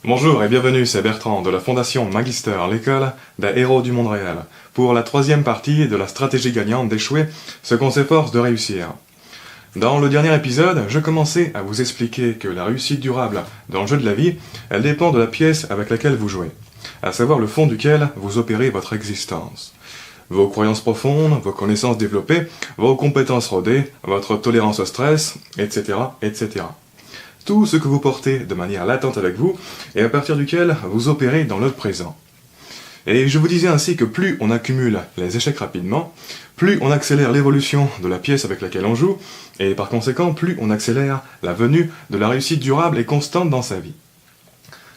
Bonjour et bienvenue, c'est Bertrand de la Fondation Magister, l'école des héros du monde réel, pour la troisième partie de la stratégie gagnante d'échouer ce qu'on s'efforce de réussir. Dans le dernier épisode, je commençais à vous expliquer que la réussite durable dans le jeu de la vie, elle dépend de la pièce avec laquelle vous jouez, à savoir le fond duquel vous opérez votre existence. Vos croyances profondes, vos connaissances développées, vos compétences rodées, votre tolérance au stress, etc., etc. Tout ce que vous portez de manière latente avec vous et à partir duquel vous opérez dans le présent. Et je vous disais ainsi que plus on accumule les échecs rapidement, plus on accélère l'évolution de la pièce avec laquelle on joue, et par conséquent plus on accélère la venue de la réussite durable et constante dans sa vie.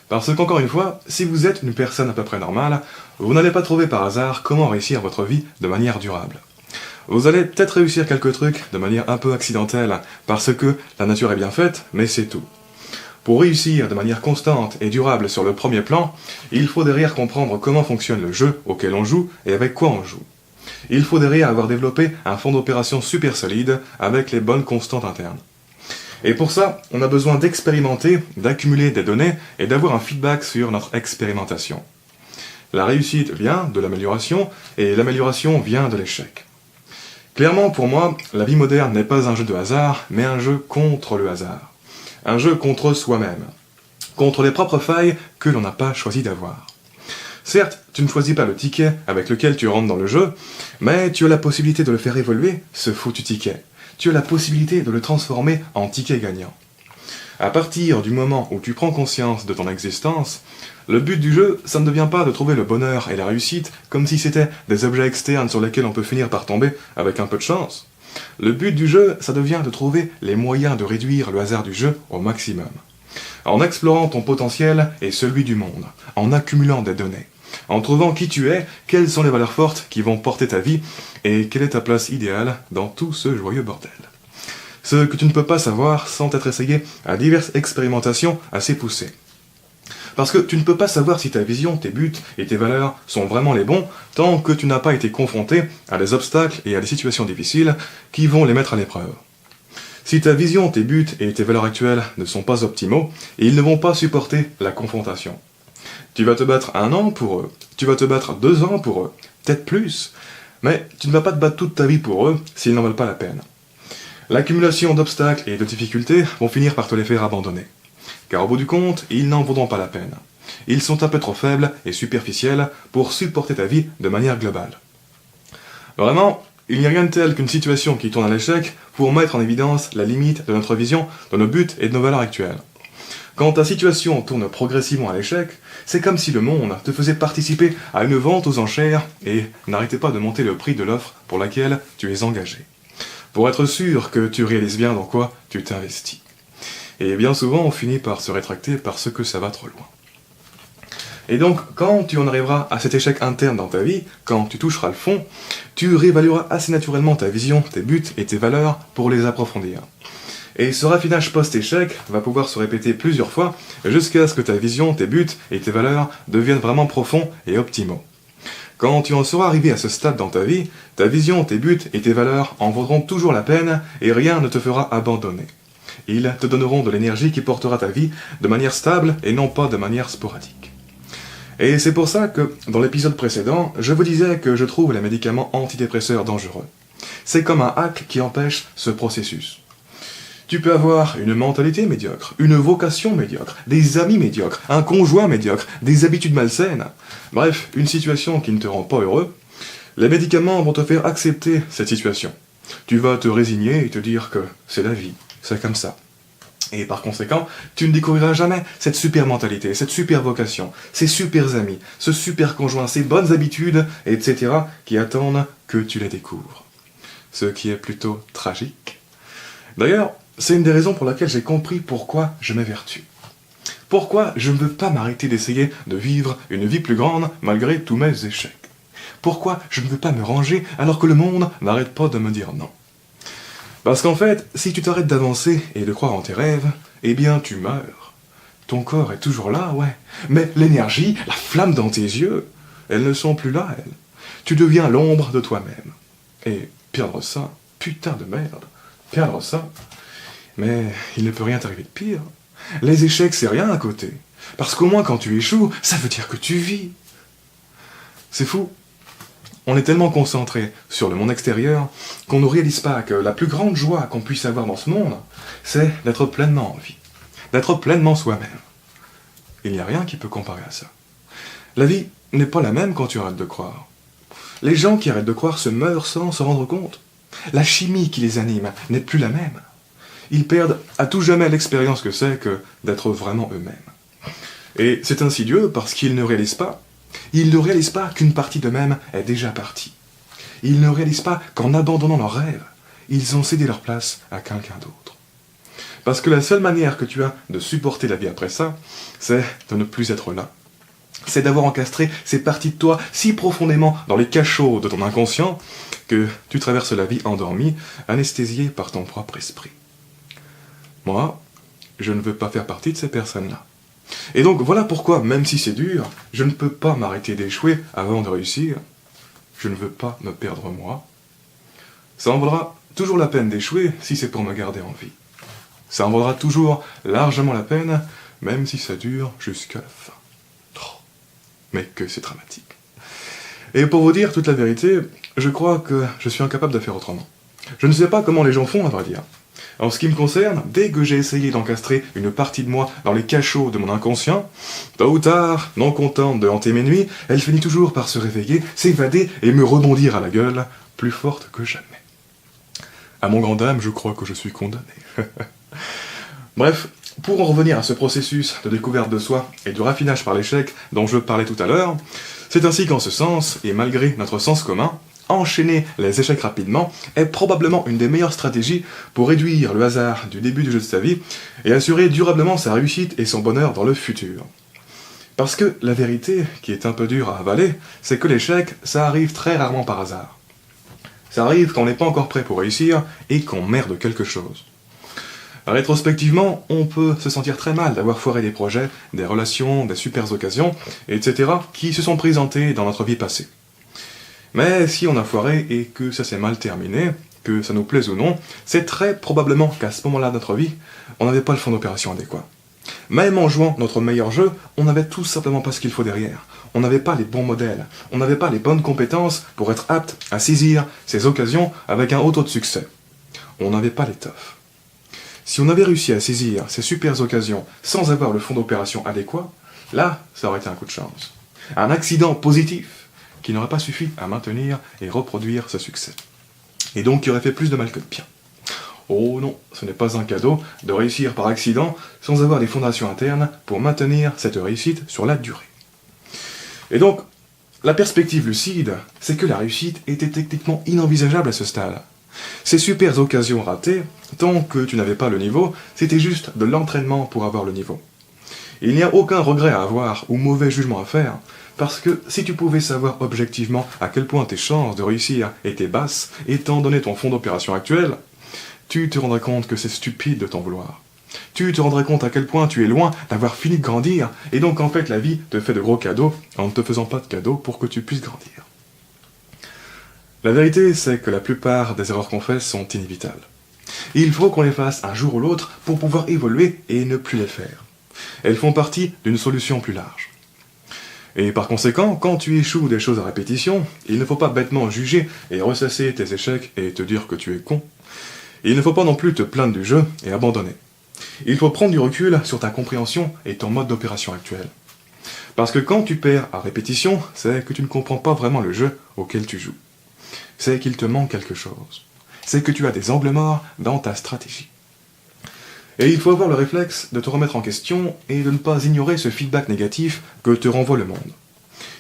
Parce qu'encore une fois, si vous êtes une personne à peu près normale, vous n'allez pas trouver par hasard comment réussir votre vie de manière durable. Vous allez peut-être réussir quelques trucs de manière un peu accidentelle, parce que la nature est bien faite, mais c'est tout. Pour réussir de manière constante et durable sur le premier plan, il faut derrière comprendre comment fonctionne le jeu auquel on joue et avec quoi on joue. Il faut derrière avoir développé un fond d'opération super solide avec les bonnes constantes internes. Et pour ça, on a besoin d'expérimenter, d'accumuler des données et d'avoir un feedback sur notre expérimentation. La réussite vient de l'amélioration et l'amélioration vient de l'échec. Clairement, pour moi, la vie moderne n'est pas un jeu de hasard, mais un jeu contre le hasard. Un jeu contre soi-même. Contre les propres failles que l'on n'a pas choisi d'avoir. Certes, tu ne choisis pas le ticket avec lequel tu rentres dans le jeu, mais tu as la possibilité de le faire évoluer, ce foutu ticket. Tu as la possibilité de le transformer en ticket gagnant. À partir du moment où tu prends conscience de ton existence, le but du jeu, ça ne devient pas de trouver le bonheur et la réussite comme si c'était des objets externes sur lesquels on peut finir par tomber avec un peu de chance. Le but du jeu, ça devient de trouver les moyens de réduire le hasard du jeu au maximum. En explorant ton potentiel et celui du monde, en accumulant des données, en trouvant qui tu es, quelles sont les valeurs fortes qui vont porter ta vie et quelle est ta place idéale dans tout ce joyeux bordel. Ce que tu ne peux pas savoir sans t'être essayé à diverses expérimentations assez poussées. Parce que tu ne peux pas savoir si ta vision, tes buts et tes valeurs sont vraiment les bons tant que tu n'as pas été confronté à des obstacles et à des situations difficiles qui vont les mettre à l'épreuve. Si ta vision, tes buts et tes valeurs actuelles ne sont pas optimaux, ils ne vont pas supporter la confrontation. Tu vas te battre 1 an pour eux, tu vas te battre 2 ans pour eux, peut-être plus, mais tu ne vas pas te battre toute ta vie pour eux s'ils n'en valent pas la peine. L'accumulation d'obstacles et de difficultés vont finir par te les faire abandonner. Car au bout du compte, ils n'en vaudront pas la peine. Ils sont un peu trop faibles et superficiels pour supporter ta vie de manière globale. Vraiment, il n'y a rien de tel qu'une situation qui tourne à l'échec pour mettre en évidence la limite de notre vision, de nos buts et de nos valeurs actuelles. Quand ta situation tourne progressivement à l'échec, c'est comme si le monde te faisait participer à une vente aux enchères et n'arrêtait pas de monter le prix de l'offre pour laquelle tu es engagé. Pour être sûr que tu réalises bien dans quoi tu t'investis. Et bien souvent, on finit par se rétracter parce que ça va trop loin. Et donc, quand tu en arriveras à cet échec interne dans ta vie, quand tu toucheras le fond, tu réévalueras assez naturellement ta vision, tes buts et tes valeurs pour les approfondir. Et ce raffinage post-échec va pouvoir se répéter plusieurs fois jusqu'à ce que ta vision, tes buts et tes valeurs deviennent vraiment profonds et optimaux. Quand tu en seras arrivé à ce stade dans ta vie, ta vision, tes buts et tes valeurs en vaudront toujours la peine et rien ne te fera abandonner. Ils te donneront de l'énergie qui portera ta vie de manière stable et non pas de manière sporadique. Et c'est pour ça que, dans l'épisode précédent, je vous disais que je trouve les médicaments antidépresseurs dangereux. C'est comme un hack qui empêche ce processus. Tu peux avoir une mentalité médiocre, une vocation médiocre, des amis médiocres, un conjoint médiocre, des habitudes malsaines, bref, une situation qui ne te rend pas heureux. Les médicaments vont te faire accepter cette situation. Tu vas te résigner et te dire que c'est la vie, c'est comme ça. Et par conséquent, tu ne découvriras jamais cette super mentalité, cette super vocation, ces super amis, ce super conjoint, ces bonnes habitudes, etc. qui attendent que tu les découvres. Ce qui est plutôt tragique. D'ailleurs, c'est une des raisons pour laquelle j'ai compris pourquoi je m'évertue. Pourquoi je ne veux pas m'arrêter d'essayer de vivre une vie plus grande malgré tous mes échecs. Pourquoi je ne veux pas me ranger alors que le monde n'arrête pas de me dire non. Parce qu'en fait, si tu t'arrêtes d'avancer et de croire en tes rêves, eh bien tu meurs. Ton corps est toujours là, ouais, mais l'énergie, la flamme dans tes yeux, elles ne sont plus là, elles. Tu deviens l'ombre de toi-même. Et perdre ça, putain de merde, perdre ça... Mais il ne peut rien t'arriver de pire. Les échecs, c'est rien à côté. Parce qu'au moins quand tu échoues, ça veut dire que tu vis. C'est fou. On est tellement concentré sur le monde extérieur qu'on ne réalise pas que la plus grande joie qu'on puisse avoir dans ce monde, c'est d'être pleinement en vie, d'être pleinement soi-même. Il n'y a rien qui peut comparer à ça. La vie n'est pas la même quand tu arrêtes de croire. Les gens qui arrêtent de croire se meurent sans se rendre compte. La chimie qui les anime n'est plus la même. Ils perdent à tout jamais l'expérience que c'est que d'être vraiment eux-mêmes. Et c'est insidieux parce qu'ils ne réalisent pas. Ils ne réalisent pas qu'une partie d'eux-mêmes est déjà partie. Ils ne réalisent pas qu'en abandonnant leurs rêves, ils ont cédé leur place à quelqu'un d'autre. Parce que la seule manière que tu as de supporter la vie après ça, c'est de ne plus être là. C'est d'avoir encastré ces parties de toi si profondément dans les cachots de ton inconscient que tu traverses la vie endormi, anesthésié par ton propre esprit. Moi, je ne veux pas faire partie de ces personnes-là. Et donc voilà pourquoi, même si c'est dur, je ne peux pas m'arrêter d'échouer avant de réussir. Je ne veux pas me perdre moi. Ça en vaudra toujours la peine d'échouer si c'est pour me garder en vie. Ça en vaudra toujours largement la peine, même si ça dure jusqu'à la fin. Oh, mais que c'est dramatique. Et pour vous dire toute la vérité, je crois que je suis incapable de faire autrement. Je ne sais pas comment les gens font, à vrai dire. En ce qui me concerne, dès que j'ai essayé d'encastrer une partie de moi dans les cachots de mon inconscient, tôt ou tard, non contente de hanter mes nuits, elle finit toujours par se réveiller, s'évader et me rebondir à la gueule, plus forte que jamais. À mon grand dame, je crois que je suis condamné. Bref, pour en revenir à ce processus de découverte de soi et de raffinage par l'échec dont je parlais tout à l'heure, c'est ainsi qu'en ce sens, et malgré notre sens commun, enchaîner les échecs rapidement est probablement une des meilleures stratégies pour réduire le hasard du début du jeu de sa vie et assurer durablement sa réussite et son bonheur dans le futur. Parce que la vérité, qui est un peu dure à avaler, c'est que l'échec, ça arrive très rarement par hasard. Ça arrive quand on n'est pas encore prêt pour réussir et qu'on merde quelque chose. Rétrospectivement, on peut se sentir très mal d'avoir foiré des projets, des relations, des super occasions, etc. qui se sont présentés dans notre vie passée. Mais si on a foiré et que ça s'est mal terminé, que ça nous plaise ou non, c'est très probablement qu'à ce moment-là de notre vie, on n'avait pas le fond d'opération adéquat. Même en jouant notre meilleur jeu, on n'avait tout simplement pas ce qu'il faut derrière. On n'avait pas les bons modèles, on n'avait pas les bonnes compétences pour être apte à saisir ces occasions avec un haut taux de succès. On n'avait pas l'étoffe. Si on avait réussi à saisir ces super occasions sans avoir le fond d'opération adéquat, là, ça aurait été un coup de chance. Un accident positif qui n'aurait pas suffi à maintenir et reproduire ce succès. Et donc qui aurait fait plus de mal que de bien. Oh non, ce n'est pas un cadeau de réussir par accident sans avoir les fondations internes pour maintenir cette réussite sur la durée. Et donc, la perspective lucide, c'est que la réussite était techniquement inenvisageable à ce stade. Ces super occasions ratées, tant que tu n'avais pas le niveau, c'était juste de l'entraînement pour avoir le niveau. Il n'y a aucun regret à avoir ou mauvais jugement à faire, parce que si tu pouvais savoir objectivement à quel point tes chances de réussir étaient basses, étant donné ton fond d'opération actuel, tu te rendrais compte que c'est stupide de t'en vouloir. Tu te rendrais compte à quel point tu es loin d'avoir fini de grandir, et donc en fait la vie te fait de gros cadeaux en ne te faisant pas de cadeaux pour que tu puisses grandir. La vérité, c'est que la plupart des erreurs qu'on fait sont inévitables. Il faut qu'on les fasse un jour ou l'autre pour pouvoir évoluer et ne plus les faire. Elles font partie d'une solution plus large. Et par conséquent, quand tu échoues des choses à répétition, il ne faut pas bêtement juger et ressasser tes échecs et te dire que tu es con. Il ne faut pas non plus te plaindre du jeu et abandonner. Il faut prendre du recul sur ta compréhension et ton mode d'opération actuel. Parce que quand tu perds à répétition, c'est que tu ne comprends pas vraiment le jeu auquel tu joues. C'est qu'il te manque quelque chose. C'est que tu as des angles morts dans ta stratégie. Et il faut avoir le réflexe de te remettre en question et de ne pas ignorer ce feedback négatif que te renvoie le monde.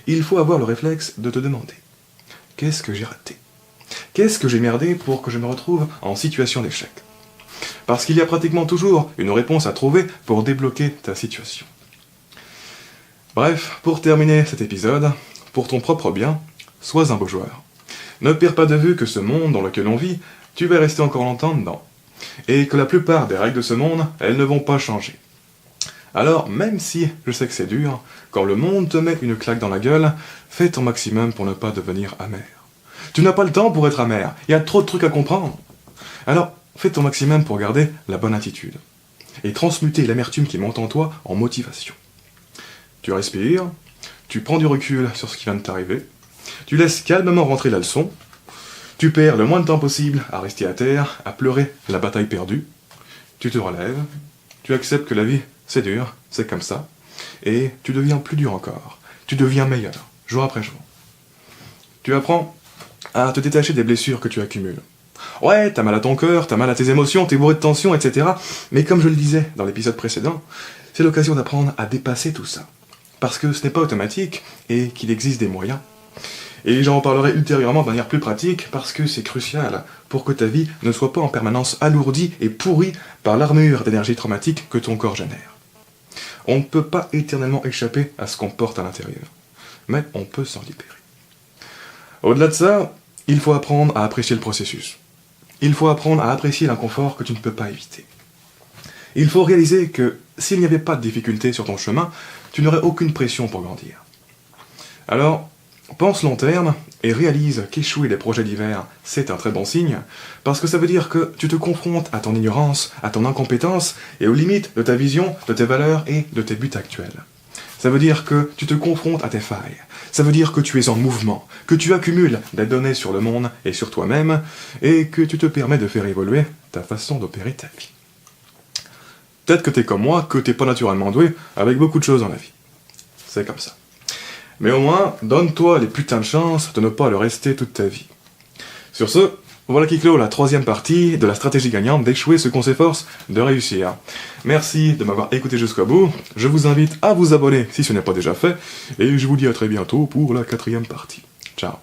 Il faut avoir le réflexe de te demander « Qu'est-ce que j'ai raté ? Qu'est-ce que j'ai merdé pour que je me retrouve en situation d'échec ?» Parce qu'il y a pratiquement toujours une réponse à trouver pour débloquer ta situation. Bref, pour terminer cet épisode, pour ton propre bien, sois un beau joueur. Ne perds pas de vue que ce monde dans lequel on vit, tu vas rester encore longtemps dedans. Et que la plupart des règles de ce monde, elles ne vont pas changer. Alors, même si je sais que c'est dur, quand le monde te met une claque dans la gueule, fais ton maximum pour ne pas devenir amer. Tu n'as pas le temps pour être amer, il y a trop de trucs à comprendre. Alors, fais ton maximum pour garder la bonne attitude. Et transmuter l'amertume qui monte en toi en motivation. tu respires, tu prends du recul sur ce qui vient de t'arriver, tu laisses calmement rentrer la leçon, tu perds le moins de temps possible à rester à terre, à pleurer la bataille perdue, tu te relèves, tu acceptes que la vie, c'est dur, c'est comme ça, et tu deviens plus dur encore, tu deviens meilleur, jour après jour. Tu apprends à te détacher des blessures que tu accumules. Ouais, t'as mal à ton cœur, t'as mal à tes émotions, t'es bourré de tension, etc. Mais comme je le disais dans l'épisode précédent, c'est l'occasion d'apprendre à dépasser tout ça. Parce que ce n'est pas automatique, et qu'il existe des moyens. Et j'en reparlerai ultérieurement de manière plus pratique, parce que c'est crucial pour que ta vie ne soit pas en permanence alourdie et pourrie par l'armure d'énergie traumatique que ton corps génère. On ne peut pas éternellement échapper à ce qu'on porte à l'intérieur, mais on peut s'en libérer. Au-delà de ça, il faut apprendre à apprécier le processus. Il faut apprendre à apprécier l'inconfort que tu ne peux pas éviter. Il faut réaliser que s'il n'y avait pas de difficultés sur ton chemin, tu n'aurais aucune pression pour grandir. Alors, pense long terme et réalise qu'échouer les projets d'hiver, c'est un très bon signe, parce que ça veut dire que tu te confrontes à ton ignorance, à ton incompétence et aux limites de ta vision, de tes valeurs et de tes buts actuels. Ça veut dire que tu te confrontes à tes failles. Ça veut dire que tu es en mouvement, que tu accumules des données sur le monde et sur toi-même, et que tu te permets de faire évoluer ta façon d'opérer ta vie. Peut-être que t'es comme moi, que t'es pas naturellement doué avec beaucoup de choses dans la vie. C'est comme ça. Mais au moins, donne-toi les putains de chances de ne pas le rester toute ta vie. Sur ce, voilà qui clôt la 3e partie de la stratégie gagnante d'échouer ce qu'on s'efforce de réussir. Merci de m'avoir écouté jusqu'au bout, je vous invite à vous abonner si ce n'est pas déjà fait, et je vous dis à très bientôt pour la 4e partie. Ciao.